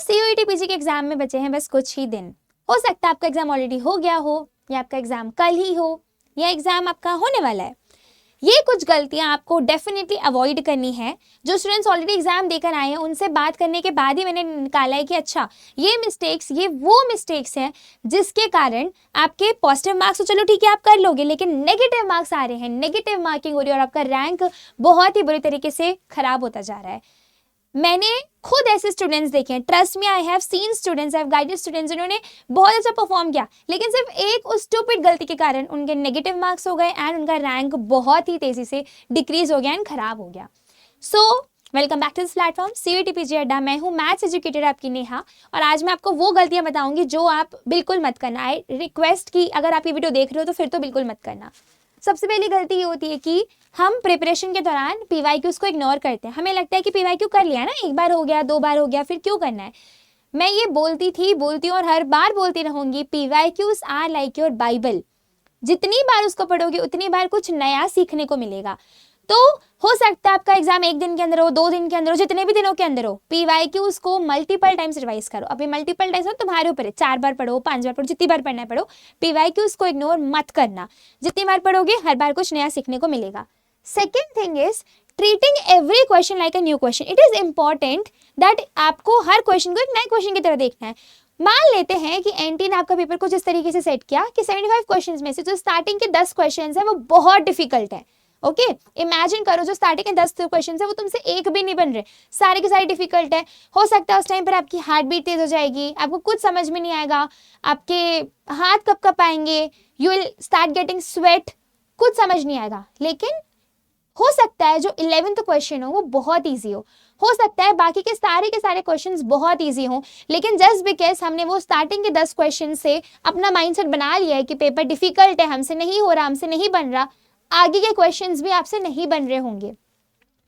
CUET PG के exam में बचे हैं बस कुछ ही दिन। हो सकता है आपका एग्जाम ऑलरेडी हो गया हो, या आपका एग्जाम कल ही हो, या एग्जाम आपका होने वाला है। ये कुछ गलतियां आपको डेफिनेटली अवॉइड करनी है। जो स्टूडेंट्स ऑलरेडी एग्जाम देकर आए हैं उनसे बात करने के बाद ही मैंने निकाला है कि अच्छा ये वो मिस्टेक्स हैं जिसके कारण आपके पॉजिटिव मार्क्स तो चलो ठीक है आप कर लोगे, लेकिन नेगेटिव मार्क्स आ रहे हैं, नेगेटिव मार्किंग हो रही है और आपका रैंक बहुत ही बुरी तरीके से खराब होता जा रहा है। मैंने खुद ऐसे स्टूडेंट्स देखे हैं, trust me, I have seen students, I have guided students जिन्होंने बहुत अच्छा परफॉर्म किया, लेकिन सिर्फ एक उस स्टूपिड गलती के कारण उनके नेगेटिव मार्क्स हो गए एंड उनका रैंक बहुत ही तेजी से डिक्रीज हो गया एंड खराब हो गया। So welcome back to this platform CUET PG Adda. मैं हूँ मैथ्स एजुकेटर आपकी नेहा, और आज मैं आपको वो गलतियां बताऊंगी जो आप बिल्कुल मत करना। आई रिक्वेस्ट कि अगर आप ये वीडियो देख रहे हो तो फिर तो बिल्कुल मत करना। सबसे पहली गलती ये होती है कि हम प्रिपरेशन के दौरान पीवाईक्यूज को इग्नोर करते हैं। हमें लगता है कि पीवाईक्यू कर लिया ना, एक बार हो गया, दो बार हो गया, फिर क्यों करना है। मैं ये बोलती हूँ और हर बार बोलती रहूंगी, PYQs are like your Bible. जितनी बार उसको पढ़ोगे उतनी बार कुछ नया सीखने को मिलेगा। तो हो सकता है आपका एग्जाम एक दिन के अंदर हो, 2 दिन के अंदर हो, जितने भी दिनों के अंदर हो, पीवाईक्यूज को मल्टीपल टाइम्स रिवाइज करो। अभी मल्टीपल टाइम्स हो तुम्हारे ऊपर है, 4 बार पढ़ो, 5 बार पढ़ो, जितनी बार पढ़ना है पढ़ो। पीवाईक्यूज को इग्नोर मत करना, जितनी बार पढ़ोगे हर बार कुछ नया सीखने को मिलेगा। Second thing is treating every question like a new question. It is important that आपको हर क्वेश्चन को एक नए क्वेश्चन की तरह देखना है। मान लेते हैं कि एनटी ने आपका पेपर कुछ इस तरीके से सेट किया कि 75 क्वेश्चंस में से जो स्टार्टिंग के 10 क्वेश्चंस है वो बहुत डिफिकल्ट है। ओके, इमेजिन करो जो स्टार्टिंग के 10 क्वेश्चन है वो तुमसे एक भी नहीं बन रहे, सारे के सारे डिफिकल्ट है। हो सकता है उस टाइम पर आपकी हार्ट बीट तेज हो जाएगी, आपको कुछ समझ में नहीं आएगा, आपके हाथ कब कब आएंगे, you will start getting sweat, कुछ समझ नहीं आएगा। लेकिन हो सकता है जो 11th क्वेश्चन हो वो बहुत ईजी हो सकता है बाकी के सारे क्वेश्चंस बहुत ईजी हों, लेकिन जस्ट बिकॉज हमने वो स्टार्टिंग के 10 क्वेश्चन से अपना माइंडसेट बना लिया है कि पेपर डिफिकल्ट है, हमसे नहीं हो रहा, हमसे नहीं बन रहा, आगे के क्वेश्चंस भी आपसे नहीं बन रहे होंगे।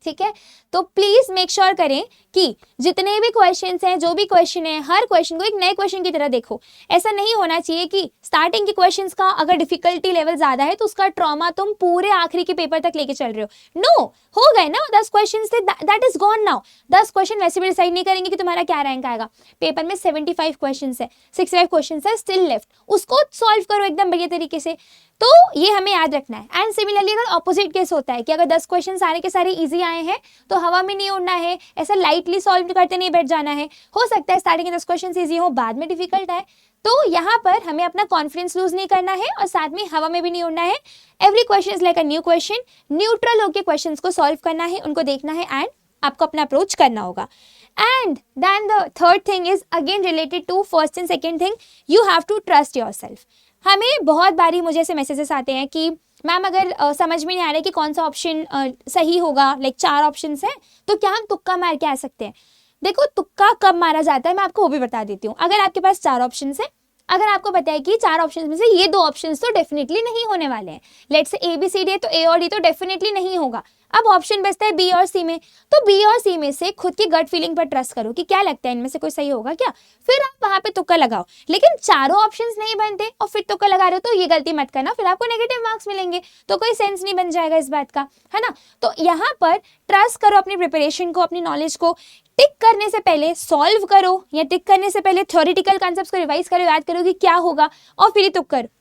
ठीक है, तो प्लीज मेक श्योर करें कि जितने भी क्वेश्चंस हैं, जो भी क्वेश्चन है, हर क्वेश्चन को एक नए क्वेश्चन की तरह देखो। ऐसा नहीं होना चाहिए कि स्टार्टिंग के क्वेश्चंस का अगर डिफिकल्टी लेवल ज्यादा है तो उसका ट्रॉमा तुम पूरे आखिरी के पेपर तक लेके चल रहे हो। नो, हो गए ना 10 क्वेश्चन से, that is gone now. 10 question वैसे भी डिसाइड नहीं करेंगे कि तुम्हारा क्या रैंक आएगा। पेपर में 75 क्वेश्चन है, 65 क्वेश्चन है स्टिल लेफ्ट, उसको सॉल्व करो एकदम बढ़िया तरीके से। तो ये हमें याद रखना है। एंड सिमिलरली अगर ऑपोजिट केस होता है कि अगर 10 क्वेश्चन सारे के सारे इजी आए हैं तो हवा में नहीं उड़ना है, ऐसा लाइटली सॉल्व करते नहीं बैठ जाना है। हो सकता है स्टार्टिंग के 10 क्वेश्चन इजी हो, बाद में डिफिकल्ट है, तो यहाँ पर हमें अपना कॉन्फिडेंस लूज नहीं करना है और साथ में हवा में भी नहीं उड़ना है। Every question is like a new question, neutral होकर क्वेश्चंस को सॉल्व करना है, उनको देखना है एंड आपको अपना अप्रोच करना होगा। And then the third thing is again related to first and second thing, you have to trust yourself. हमें बहुत बारी मुझे ऐसे मैसेजेस आते हैं कि मैम अगर समझ में नहीं आ रहा है कि कौन सा ऑप्शन सही होगा, लाइक 4 ऑप्शंस हैं, तो क्या हम तुक्का मार के आ सकते हैं। देखो तुक्का कब मारा जाता है मैं आपको वो भी बता देती हूँ। अगर आपके पास 4 ऑप्शंस है, अगर आपको पता है कि 4 ऑप्शंस में से ये 2 ऑप्शंस तो डेफिनेटली नहीं होने वाले हैं, let's say A B C D है तो ए और डी तो डेफिनेटली नहीं होगा, अब ऑप्शन बचता है बी और सी में, तो बी और सी में से खुद की गट फीलिंग पर ट्रस्ट करो कि क्या लगता है इनमें से कोई सही होगा क्या, फिर आप वहां पे तुक्का लगाओ। लेकिन चारों ऑप्शंस नहीं बनते और फिर तुक्का लगा रहे हो तो ये गलती मत करना, फिर आपको नेगेटिव मार्क्स मिलेंगे, तो कोई सेंस नहीं बन जाएगा इस बात का, है ना। तो यहाँ पर ट्रस्ट करो अपनी प्रिपरेशन को, अपनी नॉलेज को। टिक करने से पहले सॉल्व करो, या टिक करने से पहले थ्योरेटिकल कॉन्सेप्ट्स को रिवाइज करो, याद करो कि क्या होगा, और फिर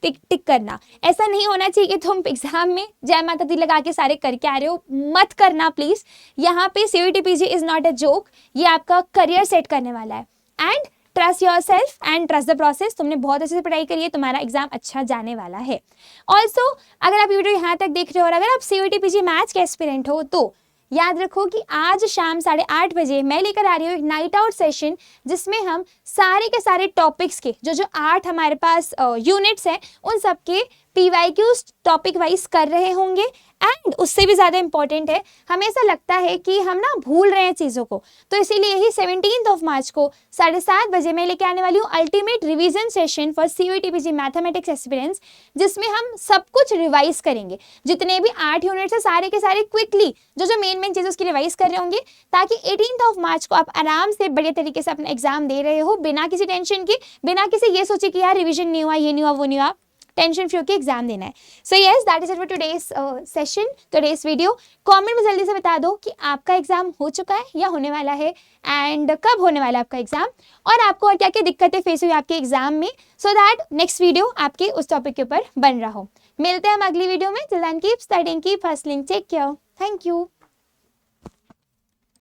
टिक करना। ऐसा नहीं होना चाहिए कि तुम एग्जाम में जय माता दी लगा के सारे करके आ रहे हो, मत करना प्लीज। यहाँ पे CUET PG is not a joke, ये आपका करियर सेट करने वाला है। And trust your self and trust the process. तुमने बहुत अच्छे से पढ़ाई करी है, तुम्हारा एग्जाम अच्छा जाने वाला है। ऑल्सो अगर आप वीडियो यहाँ तक देख रहे हो और अगर आप सीयूईटी पीजी मैथ्स के एस्पिरेंट हो तो याद रखो कि आज शाम 8:30 बजे मैं लेकर आ रही हूँ एक नाइट आउट सेशन, जिसमें हम सारे के सारे टॉपिक्स के जो 8 हमारे पास यूनिट्स हैं उन सब के पीवाईक्यूज टॉपिक वाइज कर रहे होंगे। एंड उससे भी ज़्यादा इंपॉर्टेंट है, हमें ऐसा लगता है कि हम ना भूल रहे हैं चीज़ों को, तो इसीलिए ही 17 मार्च को 7:30 बजे मैं लेके आने वाली हूँ ultimate revision session for CUET PG mathematics experience, जिसमें हम सब कुछ रिवाइज करेंगे। जितने भी 8 यूनिट्स है सारे के सारे क्विकली जो मेन चीज़ उसकी रिवाइज कर रहे होंगे, ताकि 18 मार्च को आप आराम से बढ़िया तरीके से अपना एग्जाम दे रहे हो बिना किसी टेंशन के, बिना किसी ये सोचे कि यार रिविजन नहीं हुआ, ये नहीं हुआ, वो नहीं हुआ। टेंशन फ्री होकर एग्जाम देना है। So yes, that is it for today's session, today's video. Comment में जल्दी से बता दो कि आपका एग्जाम हो चुका है या होने वाला है, एंड कब होने वाला है आपका एग्जाम, और आपको और क्या क्या दिक्कतें फेस हुई आपके एग्जाम में, सो दैट नेक्स्ट वीडियो आपके उस टॉपिक के ऊपर बन रहा हो। मिलते हैं हम अगली वीडियो में। Till then keep studying, keep hustling, take care, thank you.